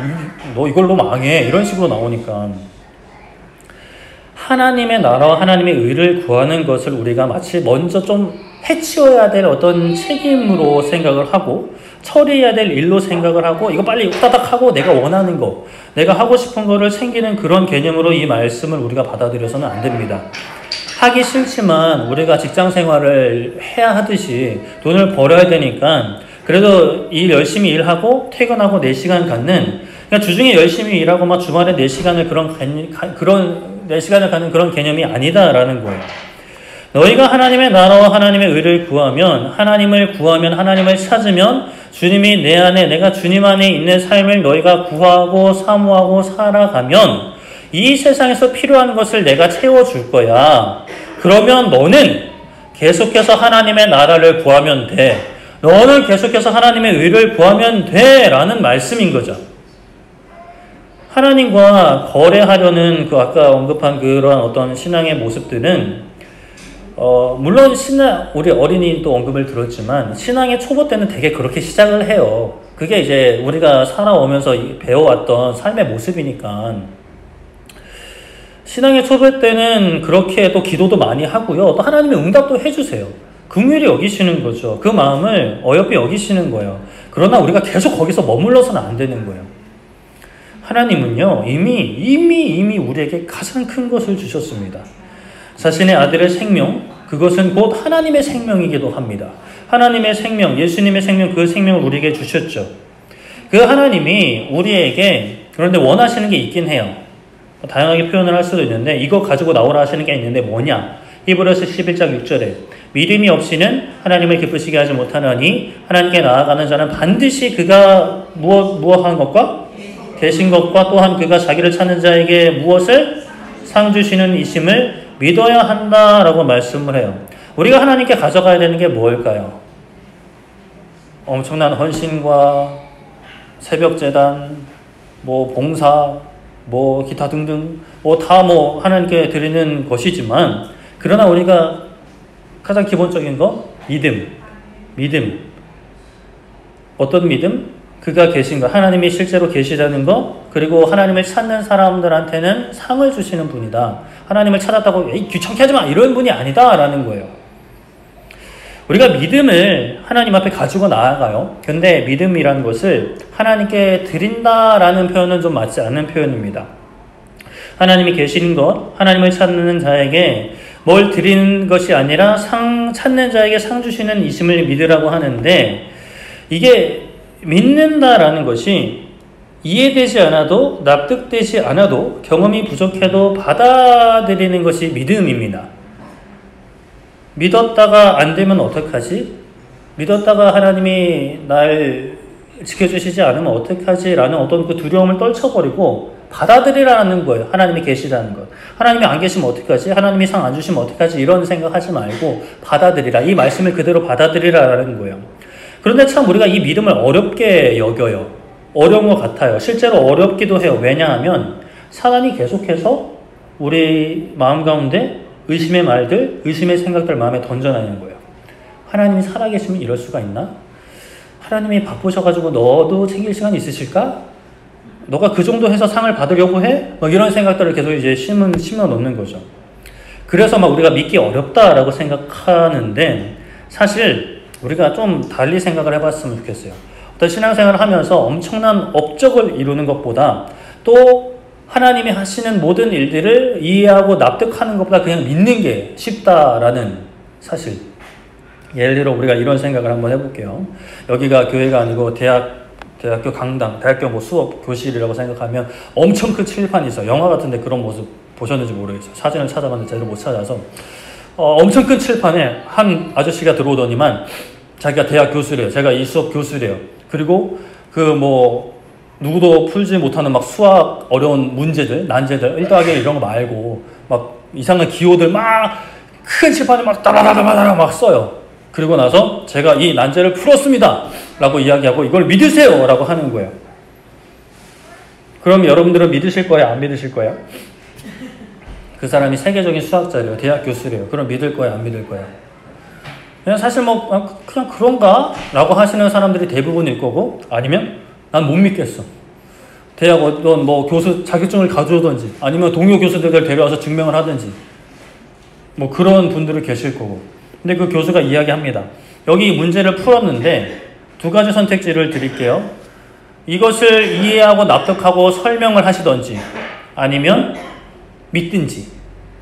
너 이걸로 망해. 이런 식으로 나오니까. 하나님의 나라와 하나님의 의를 구하는 것을 우리가 마치 먼저 좀 해치워야 될 어떤 책임으로 생각을 하고 처리해야 될 일로 생각을 하고 이거 빨리 후다닥 하고 내가 원하는 거, 내가 하고 싶은 거를 챙기는 그런 개념으로 이 말씀을 우리가 받아들여서는 안 됩니다. 하기 싫지만 우리가 직장 생활을 해야 하듯이 돈을 벌어야 되니까 그래도 열심히 일하고 퇴근하고 4시간 갖는 그러니까 주중에 열심히 일하고 막 주말에 4시간을 그런 4시간을 갖는 그런 개념이 아니다라는 거예요. 너희가 하나님의 나라와 하나님의 의를 구하면 하나님을 찾으면 주님이 내 안에 내가 주님 안에 있는 삶을 너희가 구하고 사모하고 살아가면 이 세상에서 필요한 것을 내가 채워줄 거야. 그러면 너는 계속해서 하나님의 나라를 구하면 돼. 너는 계속해서 하나님의 의를 구하면 돼 라는 말씀인 거죠. 하나님과 거래하려는 그 아까 언급한 그런 어떤 신앙의 모습들은 물론 우리 어린이 또 언급을 들었지만 신앙의 초보 때는 되게 그렇게 시작을 해요. 그게 이제 우리가 살아오면서 배워왔던 삶의 모습이니까 신앙의 초보 때는 그렇게 또 기도도 많이 하고요. 또 하나님의 응답도 해주세요. 긍휼히 여기시는 거죠. 그 마음을 어여삐 여기시는 거예요. 그러나 우리가 계속 거기서 머물러서는 안 되는 거예요. 하나님은요, 이미 우리에게 가장 큰 것을 주셨습니다. 자신의 아들의 생명, 그것은 곧 하나님의 생명이기도 합니다. 하나님의 생명, 예수님의 생명, 그 생명을 우리에게 주셨죠. 그 하나님이 우리에게, 그런데 원하시는 게 있긴 해요. 다양하게 표현을 할 수도 있는데, 이거 가지고 나오라 하시는 게 있는데 뭐냐? 히브리서 11장 6절에 믿음이 없이는 하나님을 기쁘시게 하지 못하느니 하나님께 나아가는 자는 반드시 그가 무엇한 것과 계신 것과 또한 그가 자기를 찾는 자에게 무엇을 상 주시는 이심을 믿어야 한다라고 말씀을 해요. 우리가 하나님께 가져가야 되는 게 뭘까요? 엄청난 헌신과 새벽재단, 봉사, 기타 등등 다 하나님께 드리는 것이지만 그러나 우리가 가장 기본적인 거 믿음. 어떤 믿음? 그가 계신 것, 하나님이 실제로 계시다는 것, 그리고 하나님을 찾는 사람들한테는 상을 주시는 분이다. 하나님을 찾았다고 귀찮게 하지 마 이런 분이 아니다라는 거예요. 우리가 믿음을 하나님 앞에 가지고 나아가요. 근데 믿음이라는 것을 하나님께 드린다라는 표현은 좀 맞지 않는 표현입니다. 하나님이 계시는 것, 하나님을 찾는 자에게 뭘 드리는 것이 아니라 찾는 자에게 상 주시는 이심을 믿으라고 하는데 이게 믿는다라는 것이 이해되지 않아도 납득되지 않아도 경험이 부족해도 받아들이는 것이 믿음입니다. 믿었다가 안 되면 어떡하지? 믿었다가 하나님이 날 지켜주시지 않으면 어떡하지? 라는 어떤 그 두려움을 떨쳐버리고 받아들이라는 거예요. 하나님이 계시다는 것. 하나님이 안 계시면 어떡하지? 하나님이 상 안 주시면 어떡하지? 이런 생각하지 말고 받아들이라. 이 말씀을 그대로 받아들이라는 거예요. 그런데 참 우리가 이 믿음을 어렵게 여겨요. 어려운 것 같아요. 실제로 어렵기도 해요. 왜냐하면 사단이 계속해서 우리 마음 가운데 의심의 말들, 의심의 생각들 마음에 던져내는 거예요. 하나님이 살아계시면 이럴 수가 있나? 하나님이 바쁘셔가지고 너도 챙길 시간 있으실까? 너가 그 정도 해서 상을 받으려고 해? 이런 생각들을 계속 이제 심어 놓는 거죠. 그래서 우리가 믿기 어렵다라고 생각하는데 사실 우리가 좀 달리 생각을 해봤으면 좋겠어요. 어떤 신앙생활을 하면서 엄청난 업적을 이루는 것보다 또 하나님이 하시는 모든 일들을 이해하고 납득하는 것보다 그냥 믿는 게 쉽다라는 사실. 예를 들어 우리가 이런 생각을 한번 해볼게요. 여기가 교회가 아니고 대학교 강당, 대학교 수업 교실이라고 생각하면 엄청 큰 칠판이 있어요. 영화 같은데 그런 모습 보셨는지 모르겠어요. 사진을 찾아봤는데 제대로 못 찾아서 엄청 큰 칠판에 한 아저씨가 들어오더니만 자기가 대학 교수래요. 제가 이 수업 교수래요. 그리고 누구도 풀지 못하는 수학 어려운 문제들, 난제들, 1더하기 이런 거 말고 이상한 기호들 큰 칠판에 따라라라라라 써요. 그리고 나서 제가 이 난제를 풀었습니다. 라고 이야기하고 이걸 믿으세요. 라고 하는 거예요. 그럼 여러분들은 믿으실 거예요? 안 믿으실 거예요? 그 사람이 세계적인 수학자래요. 대학 교수래요. 그럼 믿을 거예요? 안 믿을 거예요? 그냥 사실 그냥 그런가? 라고 하시는 사람들이 대부분일 거고 아니면 난 못 믿겠어. 대학 어떤 교수 자격증을 가져오든지 아니면 동료 교수들을 데려와서 증명을 하든지 그런 분들이 계실 거고. 근데 그 교수가 이야기합니다. 여기 문제를 풀었는데 두 가지 선택지를 드릴게요. 이것을 이해하고 납득하고 설명을 하시든지 아니면 믿든지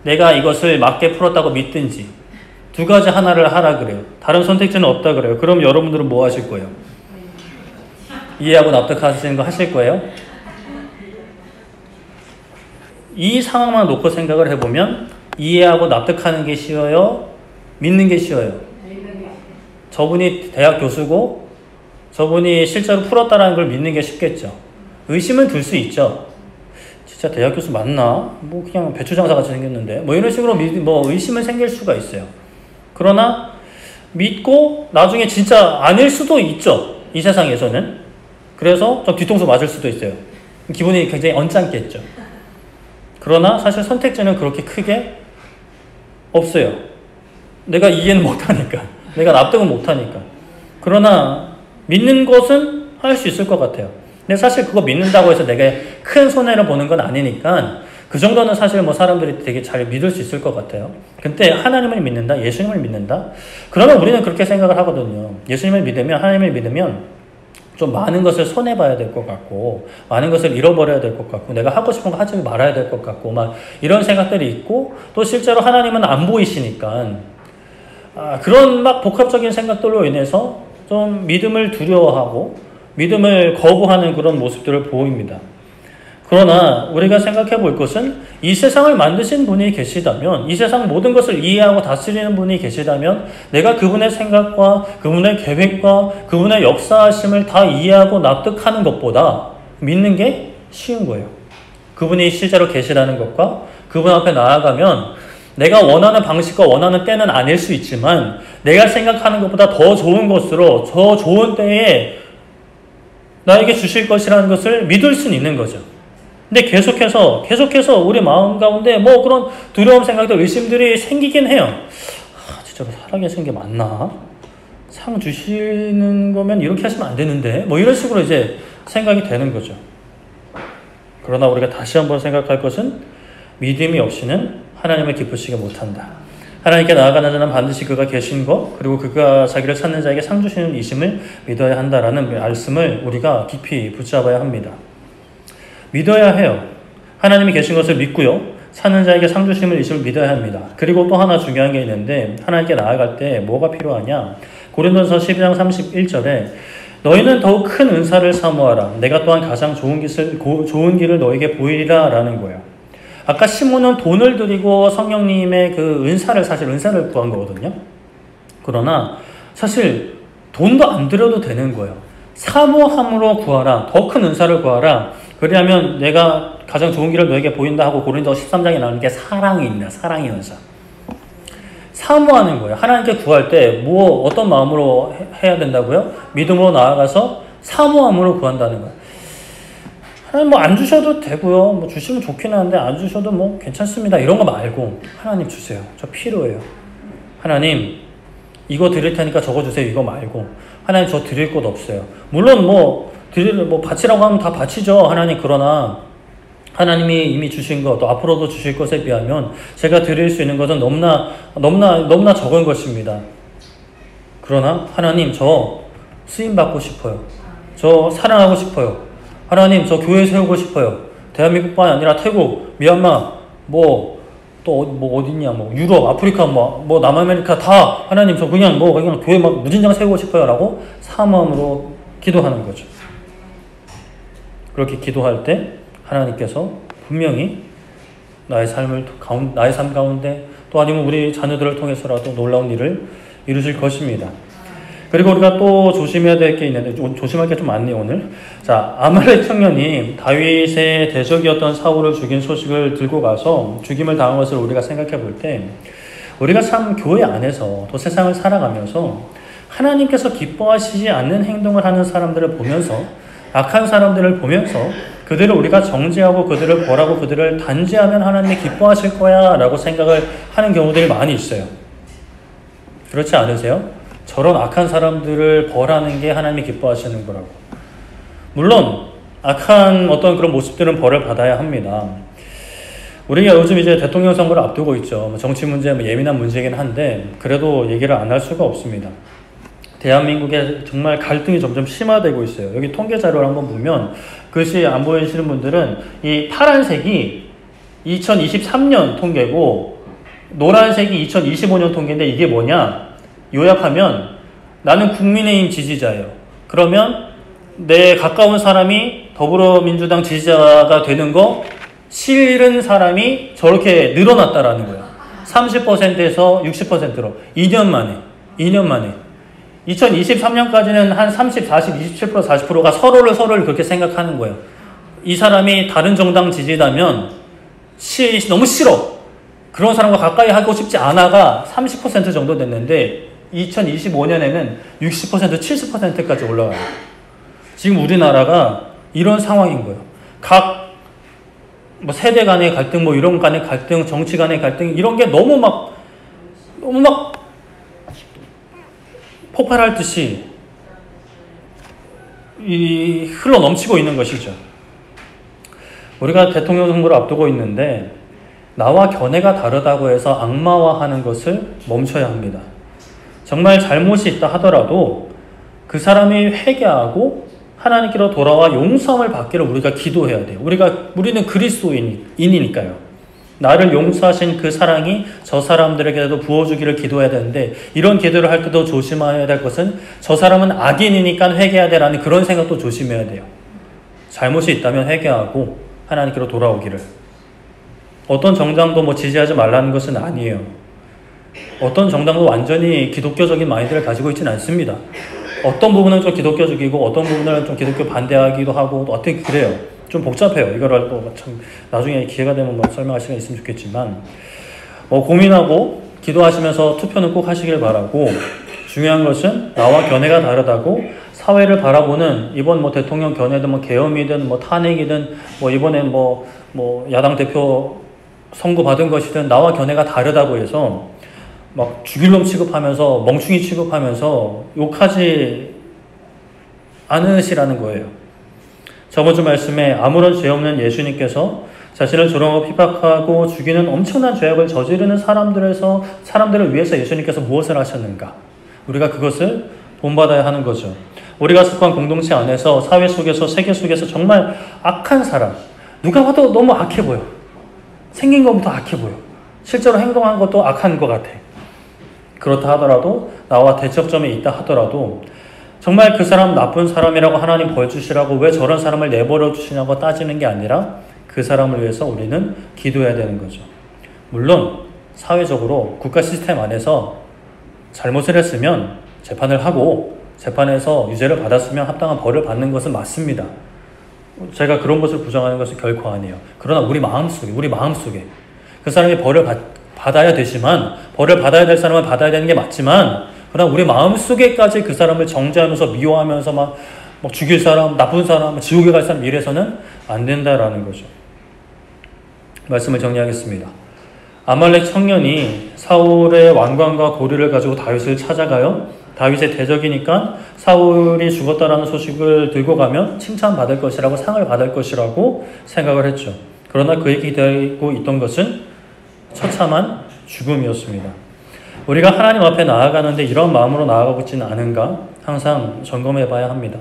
내가 이것을 맞게 풀었다고 믿든지 두 가지 하나를 하라 그래요. 다른 선택지는 없다 그래요. 그럼 여러분들은 뭐 하실 거예요? 이해하고 납득하시는 거 하실 거예요? 이 상황만 놓고 생각을 해보면 이해하고 납득하는 게 쉬워요? 믿는 게 쉬워요? 저분이 대학 교수고 저분이 실제로 풀었다라는 걸 믿는 게 쉽겠죠. 의심은 들 수 있죠. 진짜 대학 교수 맞나? 그냥 배추장사 같이 생겼는데 이런 식으로 의심은 생길 수가 있어요. 그러나 믿고 나중에 진짜 아닐 수도 있죠. 이 세상에서는. 그래서 좀 뒤통수 맞을 수도 있어요. 기분이 굉장히 언짢겠죠. 그러나 사실 선택지는 그렇게 크게 없어요. 내가 이해는 못하니까. 내가 납득은 못하니까. 그러나 믿는 것은 할 수 있을 것 같아요. 근데 사실 그거 믿는다고 해서 내가 큰 손해를 보는 건 아니니까 그 정도는 사실 뭐 사람들이 되게 잘 믿을 수 있을 것 같아요. 근데 하나님을 믿는다, 예수님을 믿는다? 그러면 우리는 그렇게 생각을 하거든요. 예수님을 믿으면, 하나님을 믿으면 좀 많은 것을 손해봐야 될 것 같고, 많은 것을 잃어버려야 될 것 같고, 내가 하고 싶은 거 하지 말아야 될 것 같고, 막 이런 생각들이 있고, 또 실제로 하나님은 안 보이시니까, 그런 막 복합적인 생각들로 인해서 좀 믿음을 두려워하고, 믿음을 거부하는 그런 모습들을 보입니다. 그러나 우리가 생각해 볼 것은 이 세상을 만드신 분이 계시다면, 이 세상 모든 것을 이해하고 다스리는 분이 계시다면 내가 그분의 생각과 그분의 계획과 그분의 역사하심을 다 이해하고 납득하는 것보다 믿는 게 쉬운 거예요. 그분이 실제로 계시다는 것과 그분 앞에 나아가면 내가 원하는 방식과 원하는 때는 아닐 수 있지만 내가 생각하는 것보다 더 좋은 것으로 더 좋은 때에 나에게 주실 것이라는 것을 믿을 수는 있는 거죠. 근데 계속해서 우리 마음 가운데 뭐 그런 두려움 생각들, 의심들이 생기긴 해요. 진짜로 살아계신 게 맞나? 상 주시는 거면 이렇게 하시면 안 되는데? 뭐 이런 식으로 이제 생각이 되는 거죠. 그러나 우리가 다시 한번 생각할 것은 믿음이 없이는 하나님을 기쁘시게 못한다. 하나님께 나아가는 자는 반드시 그가 계신 것, 그리고 그가 자기를 찾는 자에게 상 주시는 이심을 믿어야 한다라는 말씀을 우리가 깊이 붙잡아야 합니다. 믿어야 해요. 하나님이 계신 것을 믿고요. 찾는 자에게 상 주심을 이심을 믿어야 합니다. 그리고 또 하나 중요한 게 있는데 하나님께 나아갈 때 뭐가 필요하냐? 고린도서 12장 31절에 너희는 더욱 큰 은사를 사모하라. 내가 또한 가장 좋은 길을 너에게 보이리라 라는 거예요. 아까 시몬은 돈을 드리고 성령님의 그 은사를 구한 거거든요. 그러나 사실 돈도 안 들여도 되는 거예요. 사모함으로 구하라. 더 큰 은사를 구하라. 그리하면 내가 가장 좋은 길을 너에게 보인다 하고 고린도서 13장에 나오는 게 사랑입니다. 사랑의 은사. 사모하는 거예요. 하나님께 구할 때 어떤 마음으로 해야 된다고요? 믿음으로 나아가서 사모함으로 구한다는 거예요. 하나님 뭐 안 주셔도 되고요. 뭐 주시면 좋긴 한데 안 주셔도 뭐 괜찮습니다. 이런 거 말고 하나님 주세요. 저 필요해요. 하나님 이거 드릴 테니까 저거 주세요. 이거 말고 하나님 저 드릴 것 없어요. 물론 바치라고 하면 다 바치죠. 하나님. 그러나 하나님이 이미 주신 것, 또 앞으로도 주실 것에 비하면 제가 드릴 수 있는 것은 너무나 적은 것입니다. 그러나 하나님 저 쓰임 받고 싶어요. 저 사랑하고 싶어요. 하나님 저 교회 세우고 싶어요. 대한민국뿐 아니라 태국, 미얀마, 어디냐, 유럽, 아프리카, 남아메리카 다 하나님 저 그냥 교회 무진장 세우고 싶어요 라고 사모함으로 기도하는 거죠. 그렇게 기도할 때 하나님께서 분명히 나의 삶 가운데 또 아니면 우리 자녀들을 통해서라도 놀라운 일을 이루실 것입니다. 그리고 우리가 또 조심해야 될 게 있는데 조심할 게 좀 많네요 오늘. 자, 아말렉 청년이 다윗의 대적이었던 사울을 죽인 소식을 들고 가서 죽임을 당한 것을 우리가 생각해 볼 때 우리가 참 교회 안에서 또 세상을 살아가면서 하나님께서 기뻐하시지 않는 행동을 하는 사람들을 보면서 악한 사람들을 보면서 그들을 우리가 정죄하고 그들을 벌하고 그들을 단죄하면 하나님이 기뻐하실 거야 라고 생각을 하는 경우들이 많이 있어요. 그렇지 않으세요? 저런 악한 사람들을 벌하는 게 하나님이 기뻐하시는 거라고. 물론 악한 어떤 그런 모습들은 벌을 받아야 합니다. 우리가 요즘 이제 대통령 선거를 앞두고 있죠. 정치 문제 예민한 문제이긴 한데 그래도 얘기를 안 할 수가 없습니다. 대한민국에 정말 갈등이 점점 심화되고 있어요. 여기 통계 자료를 한번 보면 그것이 안 보이시는 분들은 이 파란색이 2023년 통계고 노란색이 2025년 통계인데 이게 뭐냐? 요약하면 나는 국민의힘 지지자예요. 그러면 내 가까운 사람이 더불어민주당 지지자가 되는 거 싫은 사람이 저렇게 늘어났다라는 거예요. 30%에서 60%로 2년 만에 2023년까지는 한 30, 40, 27%, 40%가 서로를 그렇게 생각하는 거예요. 이 사람이 다른 정당 지지자면 너무 싫어. 그런 사람과 가까이 하고 싶지 않아가 30% 정도 됐는데 2025년에는 60%, 70%까지 올라가요. 지금 우리나라가 이런 상황인 거예요. 각 뭐 세대 간의 갈등, 뭐 이런 간의 갈등, 정치 간의 갈등, 이런 게 너무 막 폭발할 듯이 흘러 넘치고 있는 것이죠. 우리가 대통령 선거를 앞두고 있는데 나와 견해가 다르다고 해서 악마화하는 것을 멈춰야 합니다. 정말 잘못이 있다 하더라도 그 사람이 회개하고 하나님께로 돌아와 용서함을 받기를 우리가 기도해야 돼요. 우리는 그리스도인이니까요. 나를 용서하신 그 사랑이 저 사람들에게도 부어주기를 기도해야 되는데, 이런 기도를 할 때도 조심해야 될 것은 저 사람은 악인이니까 회개해야 되라는 그런 생각도 조심해야 돼요. 잘못이 있다면 회개하고 하나님께로 돌아오기를. 어떤 정당도 뭐 지지하지 말라는 것은 아니에요. 어떤 정당도 완전히 기독교적인 마인드를 가지고 있지는 않습니다. 어떤 부분은 좀 기독교적이고 어떤 부분은 좀 기독교 반대하기도 하고 어떻게 그래요. 좀 복잡해요. 이거를 또 참 나중에 기회가 되면 뭐 설명할 시간이 있으면 좋겠지만, 고민하고 기도하시면서 투표는 꼭 하시길 바라고, 중요한 것은 나와 견해가 다르다고 사회를 바라보는, 이번 뭐 대통령 견해든 뭐 계엄이든 뭐 탄핵이든 뭐 이번에 뭐 야당 대표 선고 받은 것이든 나와 견해가 다르다고 해서 막 죽일놈 취급하면서 멍충이 취급하면서 욕하지 않으시라는 거예요. 저번 주 말씀에 아무런 죄 없는 예수님께서 자신을 조롱하고 핍박하고 죽이는 엄청난 죄악을 저지르는 사람들을 위해서 예수님께서 무엇을 하셨는가? 우리가 그것을 본받아야 하는 거죠. 우리가 속한 공동체 안에서, 사회 속에서, 세계 속에서 정말 악한 사람, 누가 봐도 너무 악해 보여. 생긴 것부터 악해 보여. 실제로 행동한 것도 악한 것 같아. 그렇다 하더라도, 나와 대척점에 있다 하더라도 정말 그 사람 나쁜 사람이라고 하나님 벌 주시라고 왜 저런 사람을 내버려 주시냐고 따지는 게 아니라 그 사람을 위해서 우리는 기도해야 되는 거죠. 물론 사회적으로 국가 시스템 안에서 잘못을 했으면 재판을 하고 재판에서 유죄를 받았으면 합당한 벌을 받는 것은 맞습니다. 제가 그런 것을 부정하는 것은 결코 아니에요. 그러나 우리 마음속에 그 사람이 벌을 받아야 되지만, 벌을 받아야 될 사람은 받아야 되는 게 맞지만, 그러나 우리 마음속에까지 그 사람을 정죄하면서 미워하면서 막 죽일 사람, 나쁜 사람, 지옥에 갈 사람 이래서는 안 된다라는 거죠. 말씀을 정리하겠습니다. 아말렉 청년이 사울의 왕관과 고리를 가지고 다윗을 찾아가요. 다윗의 대적이니까 사울이 죽었다라는 소식을 들고 가면 칭찬받을 것이라고, 상을 받을 것이라고 생각을 했죠. 그러나 그에게 기다리고 있던 것은 처참한 죽음이었습니다. 우리가 하나님 앞에 나아가는데 이런 마음으로 나아가고 있지는 않은가? 항상 점검해 봐야 합니다.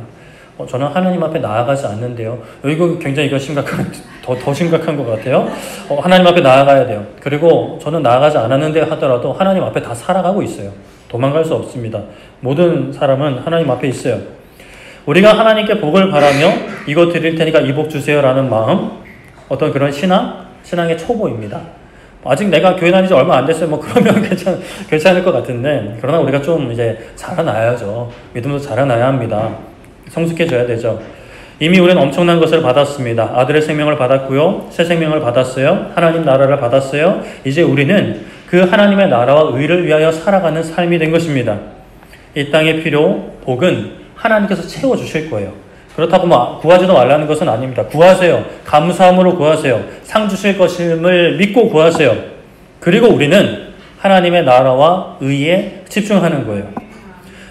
저는 하나님 앞에 나아가지 않는데요. 이거 굉장히 더 심각한 것 같아요. 하나님 앞에 나아가야 돼요. 그리고 저는 나아가지 않았는데 하더라도 하나님 앞에 다 살아가고 있어요. 도망갈 수 없습니다. 모든 사람은 하나님 앞에 있어요. 우리가 하나님께 복을 바라며 이거 드릴 테니까 이 복 주세요라는 마음, 어떤 그런 신앙의 초보입니다. 아직 내가 교회 다니지 얼마 안 됐어요. 그러면 괜찮을 것 같은데, 그러나 우리가 좀 이제 자라나야죠. 믿음도 자라나야 합니다. 성숙해져야 되죠. 이미 우리는 엄청난 것을 받았습니다. 아들의 생명을 받았고요. 새 생명을 받았어요. 하나님 나라를 받았어요. 이제 우리는 그 하나님의 나라와 의를 위하여 살아가는 삶이 된 것입니다. 이 땅의 필요, 복은 하나님께서 채워주실 거예요. 그렇다고 구하지도 말라는 것은 아닙니다. 구하세요. 감사함으로 구하세요. 상 주실 것임을 믿고 구하세요. 그리고 우리는 하나님의 나라와 의에 집중하는 거예요.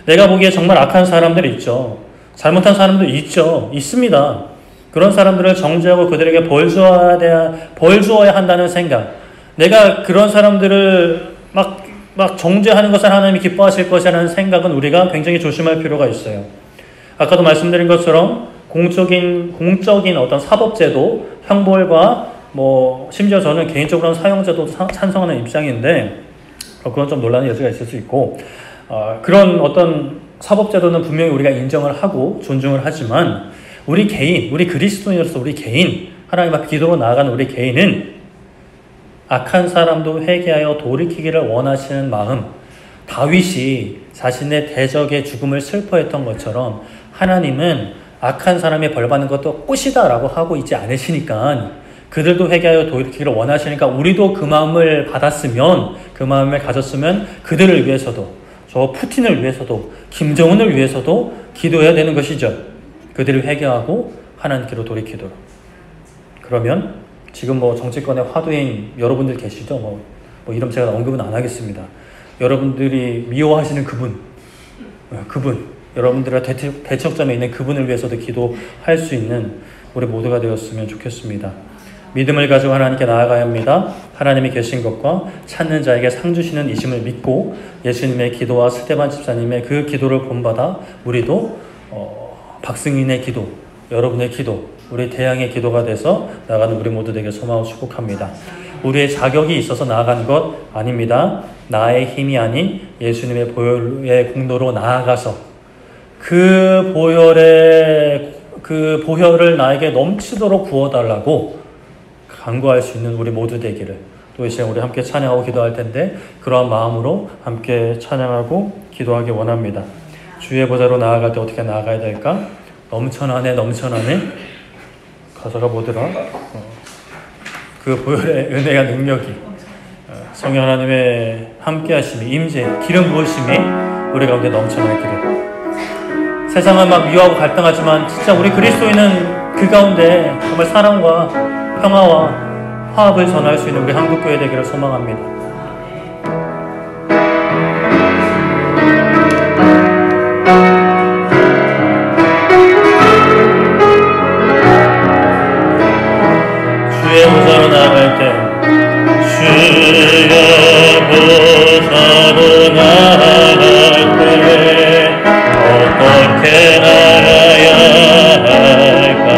내가 보기에 정말 악한 사람들이 있죠. 잘못한 사람도 있습니다. 그런 사람들을 정죄하고 그들에게 벌 주어야 한다는 생각. 내가 그런 사람들을 막 정죄하는 것을 하나님이 기뻐하실 것이라는 생각은 우리가 굉장히 조심할 필요가 있어요. 아까도 말씀드린 것처럼 공적인 어떤 사법제도, 형벌과 심지어 저는 개인적으로는 사형제도 찬성하는 입장인데, 그건 좀 논란의 여지가 있을 수 있고, 그런 어떤 사법제도는 분명히 우리가 인정을 하고 존중을 하지만, 우리 그리스도인으로서 우리 개인, 하나님 앞에 기도로 나아가는 우리 개인은 악한 사람도 회개하여 돌이키기를 원하시는 마음, 다윗이 자신의 대적의 죽음을 슬퍼했던 것처럼 하나님은 악한 사람이 벌받는 것도 꽃이다라고 하고 있지 않으시니까, 그들도 회개하여 돌이키기를 원하시니까 우리도 그 마음을 받았으면, 그 마음을 가졌으면 그들을 위해서도, 저 푸틴을 위해서도 김정은을 위해서도 기도해야 되는 것이죠. 그들을 회개하고 하나님께로 돌이키도록. 그러면 지금 뭐 정치권의 화두인 여러분들 계시죠? 뭐 이름 제가 언급은 안 하겠습니다. 여러분들이 미워하시는 그분, 여러분들의 대척점에 있는 그분을 위해서도 기도할 수 있는 우리 모두가 되었으면 좋겠습니다. 믿음을 가지고 하나님께 나아가야 합니다. 하나님이 계신 것과 찾는 자에게 상 주시는 이심을 믿고 예수님의 기도와 스데반 집사님의 그 기도를 본받아 우리도 박승인의 기도, 여러분의 기도, 우리 대양의 기도가 돼서 나아가는 우리 모두 되게 소망하고 축복합니다. 우리의 자격이 있어서 나아가는 것 아닙니다. 나의 힘이 아닌 예수님의 보혈의 공로로 나아가서 그 보혈을 나에게 넘치도록 부어달라고 간구할 수 있는 우리 모두 되기를. 또 이 시간 우리 함께 찬양하고 기도할 텐데 그러한 마음으로 함께 찬양하고 기도하기 원합니다. 주의 보좌로 나아갈 때 어떻게 나아가야 될까? 넘쳐나네 가사가 뭐더라? 그 보혈의 은혜와 능력이 성령 하나님의 함께 하심이 임재 기름 부으심이 우리 가운데 넘쳐나기를. 세상은 막 미워하고 갈등하지만 진짜 우리 그리스도인은 그 가운데 정말 사랑과 평화와 화합을 전할 수 있는 우리 한국교회 되기를 소망합니다. 주의 보좌로 나아갈 때 주의 보좌로 나아갈 때 어떻게 나아가야 할까?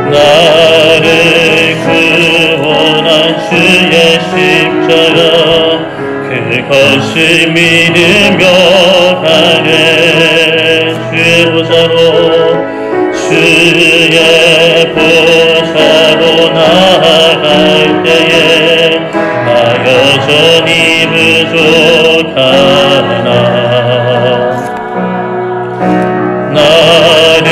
나를 구원한 주의 십자가 그것을 믿으며 가네. 주의 보좌로 나아갈 때에 나 여전히 부족하나. 나를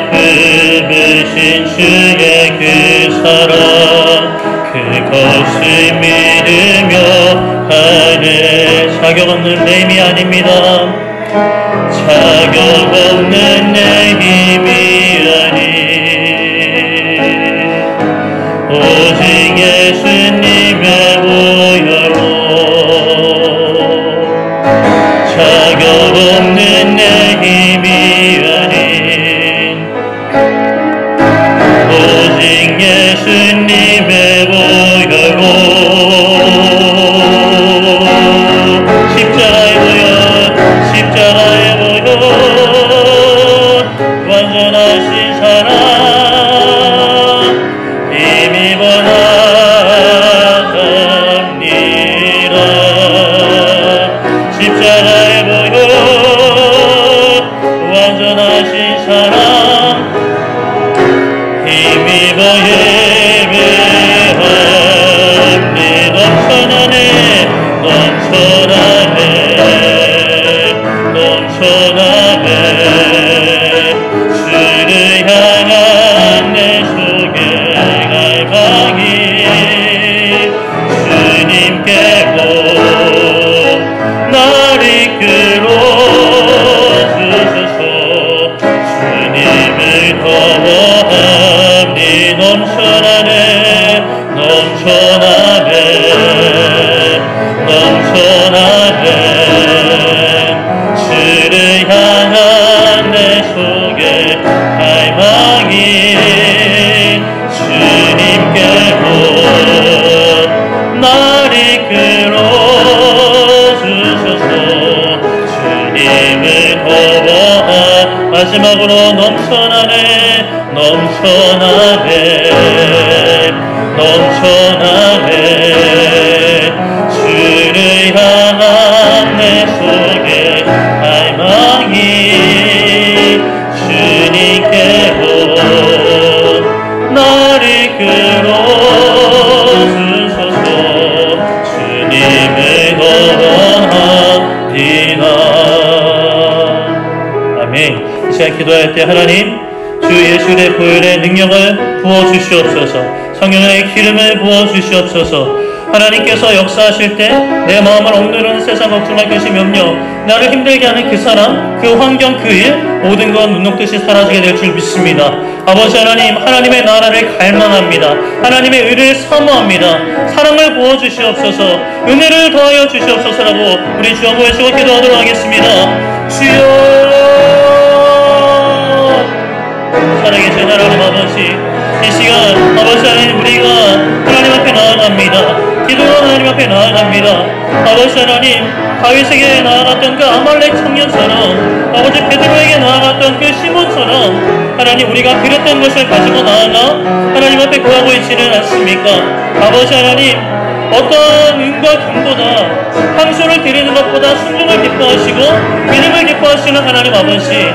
품으신 주의 그 사랑 그것을 믿으며 하네. 자격 없는 내 힘이 아닙니다. 자격 없는 내 힘이 아니 오직 예수님의 보혈로 자격 없는 내 힘이 아닌 오직 예수님의 보혈로 십자가의 보혈 완전하신 사랑 십자가의 보혈 완전하신 사랑 힘입어 예배합니. 넘쳐나네 주를 향한 내 속의 갈망이 주님께로 날 이끌어 주소서. 주님을 더워합니. 넘쳐나네 주를 향한 내 속의 갈망이 주님께로 날 이끌어 주소서. 주님을 더워하. 마지막으로 넘쳐나네 주를 향한 내 속의 갈망이 주님께로 날 이끌어 주소서. 주님을 더워하리라. 아멘. 이 시간 기도할 때 하나님 주 예수의 보혈의 능력을 부어주시옵소서. 성령의 기름을 부어주시옵소서. 하나님께서 역사하실 때 내 마음을 억누르는 세상 걱정할 것이 몇몇, 나를 힘들게 하는 그 사람, 그 환경, 그 일, 모든 건 눈 녹듯이 사라지게 될 줄 믿습니다. 아버지 하나님, 하나님의 나라를 갈망합니다. 하나님의 의를 사모합니다. 사랑을 부어주시옵소서, 은혜를 더하여 주시옵소서라고 우리 주 앞에 모시고 기도하도록 하겠습니다. 주여, 살아계신 하나님 아버지, 이 시간 아버지 하나님, 우리가 하나님 앞에 나아갑니다. 기도로 하나님 앞에 나아갑니다. 아버지 하나님, 다윗에게 나아갔던 그 아말렉 청년처럼, 아버지 베드로에게 나아갔던 그 시몬처럼 하나님, 우리가 그랬던 것을 가지고 나아가 하나님 앞에 구하고 있지는 않습니까? 아버지 하나님, 어떤 은과 금보다, 향수를 드리는 것보다 순종을 기뻐하시고 믿음을 기뻐하시는 하나님 아버지,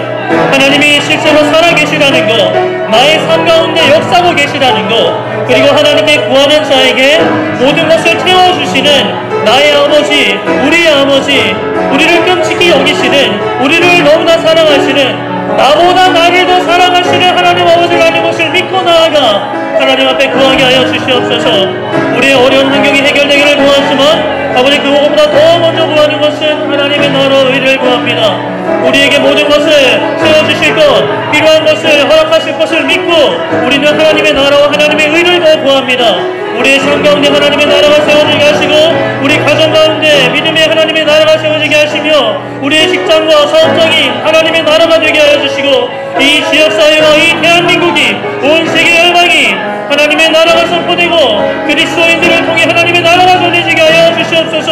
하나님이 실제로 살아계시다는 것, 나의 삶 가운데 역사하고 계시다는 것, 그리고 하나님의 구하는 자에게 모든 것을 채워주시는 나의 아버지, 우리의 아버지, 우리를 끔찍히 여기시는, 우리를 너무나 사랑하시는, 나보다 나를 더 사랑하시는 하나님 아버지라는 것을 믿고 나아가 하나님 앞에 구하게 하여 주시옵소서. 우리의 어려운 환경이 해결되기를 구하지만 아버지, 그것보다 더 먼저 구하는 것은 하나님의 나라 의를 구합니다. 우리에게 모든 것을 세워주실 것, 필요한 것을 허락하실 것을 믿고 우리는 하나님의 나라와 하나님의 의를 더 구합니다. 우리의 삶 가운데 하나님의 나라가 세워지게 하시고, 우리 가정 가운데 믿음의 하나님의 나라가 세워지게 하시며, 우리의 직장과 사업장이 하나님의 나라가 되게 하여 주시고, 이 지역사회와 이 대한민국이, 온 세계 열방이 하나님의 나라가 선포되고 그리스도인들을 통해 하나님의 나라가 전해지게 하여 주시옵소서.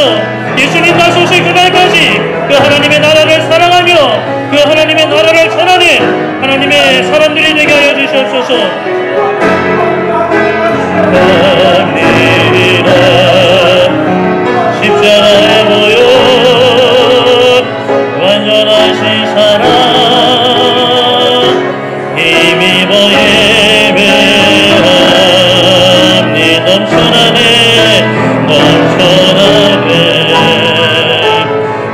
예수님 다시 오실 그날까지 그 하나님의 나라를 사랑하며 그 하나님의 나라를 전하는 하나님의 사람들이 되게 하여 주시옵소서. 십자가에 모여 완전하신 사랑 힘입어 예배하니 넘쳐나네 넘쳐나네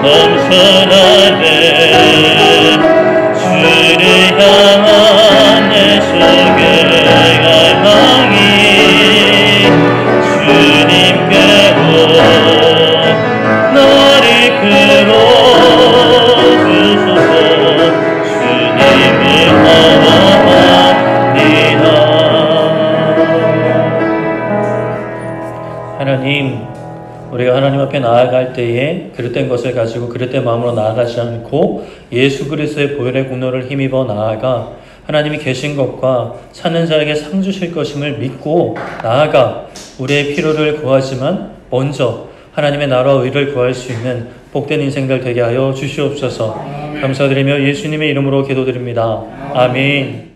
넘쳐나네 주를 향한 내 속의 갈망이 주님께로 나를 끌어주소서. 주님을 바라옵니다. 하나님, 우리가 하나님 앞에 나아갈 때에 그릇된 것을 가지고 그릇된 마음으로 나아가지 않고 예수 그리스도의 보혈의 공로를 힘입어 나아가 하나님이 계신 것과 찾는 자에게 상 주실 것임을 믿고 나아가 우리의 필요를 구하지만 먼저 하나님의 나라와 의를 구할 수 있는 복된 인생들 되게 하여 주시옵소서. 감사드리며 예수님의 이름으로 기도드립니다. 아멘.